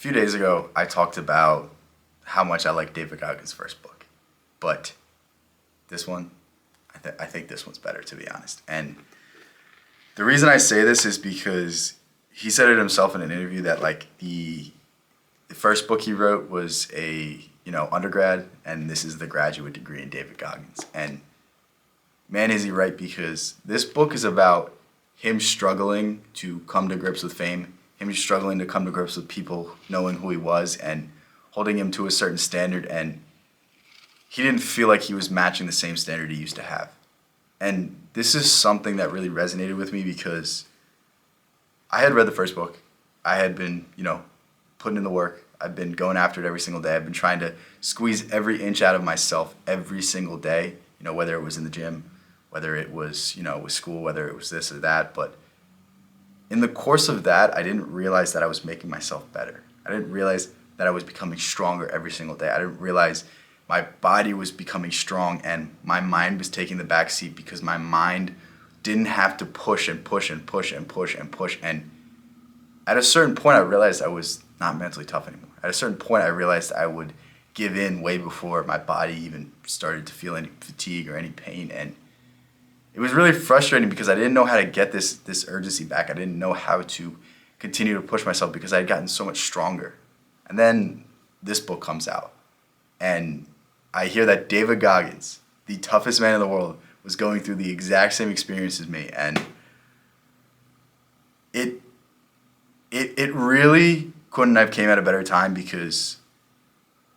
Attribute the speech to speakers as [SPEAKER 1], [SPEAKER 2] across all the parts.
[SPEAKER 1] few days ago, I talked about how much I like David Goggins' first book, but this one, I think this one's better, to be honest. And the reason I say this is because he said it himself in an interview that like the first book he wrote was a undergrad, and this is the graduate degree in David Goggins. And man, is he right, because this book is about him struggling to come to grips with fame, him struggling to come to grips with people knowing who he was and holding him to a certain standard, and he didn't feel like he was matching the same standard he used to have. And this is something that really resonated with me because I had read the first book. I had been, putting in the work. I've been going after it every single day. I've been trying to squeeze every inch out of myself every single day, whether it was in the gym, whether it was, with school, whether it was this or that. But in the course of that, I didn't realize that I was making myself better. I didn't realize that I was becoming stronger every single day. I didn't realize my body was becoming strong and my mind was taking the back seat because my mind didn't have to push and push and push and push and push. And at a certain point, I realized I was not mentally tough anymore. At a certain point, I realized I would give in way before my body even started to feel any fatigue or any pain. And it was really frustrating because I didn't know how to get this urgency back. I didn't know how to continue to push myself because I had gotten so much stronger. And then this book comes out, and I hear that David Goggins, the toughest man in the world, was going through the exact same experience as me. And it really couldn't have came at a better time, because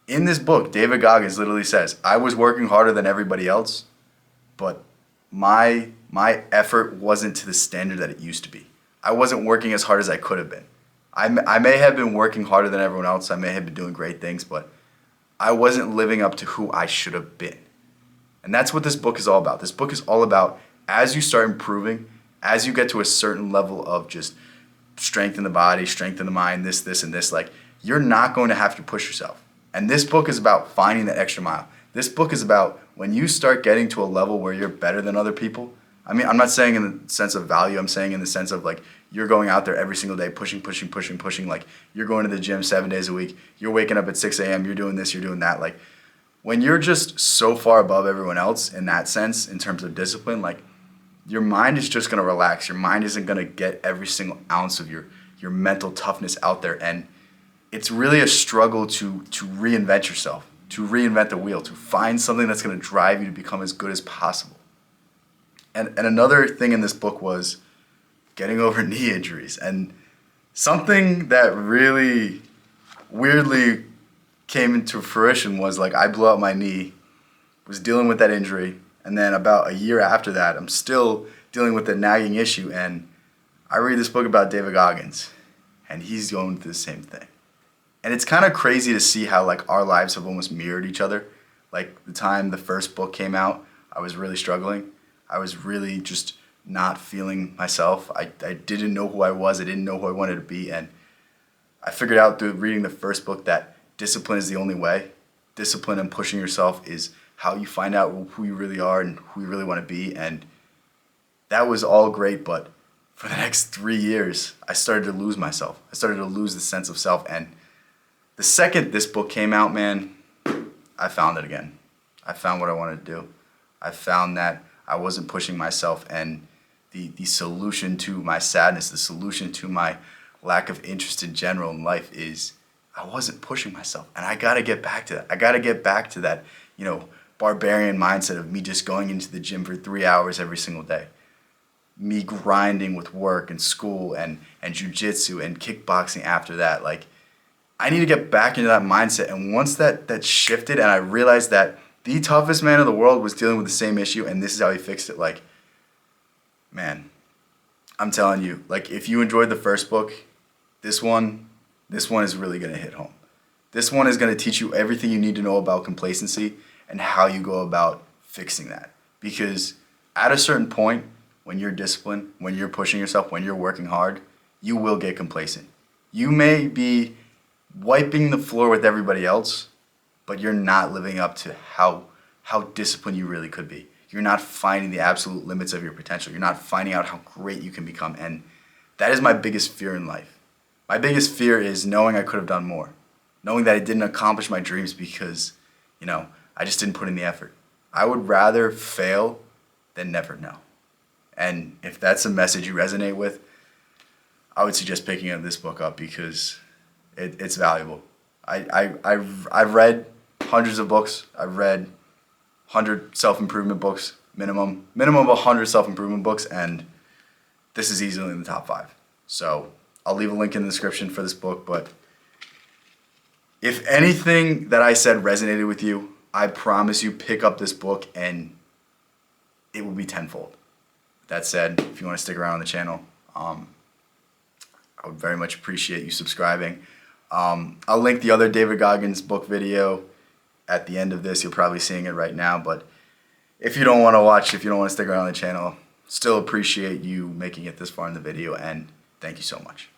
[SPEAKER 1] in this book, David Goggins literally says, I was working harder than everybody else, but my effort wasn't to the standard that it used to be. I wasn't working as hard as I could have been. I may have been working harder than everyone else. I may have been doing great things, but I wasn't living up to who I should have been. And that's what this book is all about. This book is all about, as you start improving, as you get to a certain level of just strength in the body, strength in the mind, this, and this, like, you're not going to have to push yourself. And this book is about finding that extra mile. This book is about when you start getting to a level where you're better than other people. I mean, I'm not saying in the sense of value. I'm saying in the sense of, like, you're going out there every single day, pushing. Like, you're going to the gym 7 days a week. You're waking up at 6 a.m. You're doing this, you're doing that. Like, when you're just so far above everyone else in that sense, in terms of discipline, like, your mind is just going to relax. Your mind isn't going to get every single ounce of your mental toughness out there. And it's really a struggle to reinvent yourself, to reinvent the wheel, to find something that's going to drive you to become as good as possible. And another thing in this book was getting over knee injuries. And something that really weirdly came into fruition was, like, I blew out my knee, was dealing with that injury, and then about a year after that, I'm still dealing with the nagging issue. And I read this book about David Goggins, and he's going through the same thing. And it's kind of crazy to see how, like, our lives have almost mirrored each other. Like, the time the first book came out, I was really struggling. I was really just not feeling myself. I didn't know who I was. I didn't know who I wanted to be. And I figured out through reading the first book that discipline is the only way. Discipline and pushing yourself is how you find out who you really are and who you really want to be. And that was all great, but for the next 3 years, I started to lose myself. I started to lose the sense of self. And the second this book came out, man, I found it again. I found what I wanted to do. I found that I wasn't pushing myself, and the solution to my sadness, the solution to my lack of interest in general in life is I wasn't pushing myself. And I got to get back to that. I got to get back to that, barbarian mindset of me just going into the gym for 3 hours every single day. Me grinding with work and school and jujitsu and kickboxing after that. Like, I need to get back into that mindset. And once that shifted and I realized that the toughest man in the world was dealing with the same issue and this is how he fixed it, like, man, I'm telling you, like, if you enjoyed the first book, this one is really going to hit home. This one is going to teach you everything you need to know about complacency and how you go about fixing that. Because at a certain point, when you're disciplined, when you're pushing yourself, when you're working hard, you will get complacent. You may be wiping the floor with everybody else, but you're not living up to how disciplined you really could be. You're not finding the absolute limits of your potential. You're not finding out how great you can become. And that is my biggest fear in life. My biggest fear is knowing I could have done more, knowing that I didn't accomplish my dreams because, I just didn't put in the effort. I would rather fail than never know. And if that's a message you resonate with, I would suggest picking up this book up because it's valuable. I've read hundreds of books. I've read 100 self-improvement books, minimum of 100 self-improvement books, and this is easily in the top 5. So I'll leave a link in the description for this book, but if anything that I said resonated with you, I promise you pick up this book and it will be tenfold. That said, if you want to stick around on the channel, I would very much appreciate you subscribing. I'll link the other David Goggins book video at the end of this. You're probably seeing it right now, but if you don't want to watch, if you don't want to stick around on the channel, still appreciate you making it this far in the video, and thank you so much.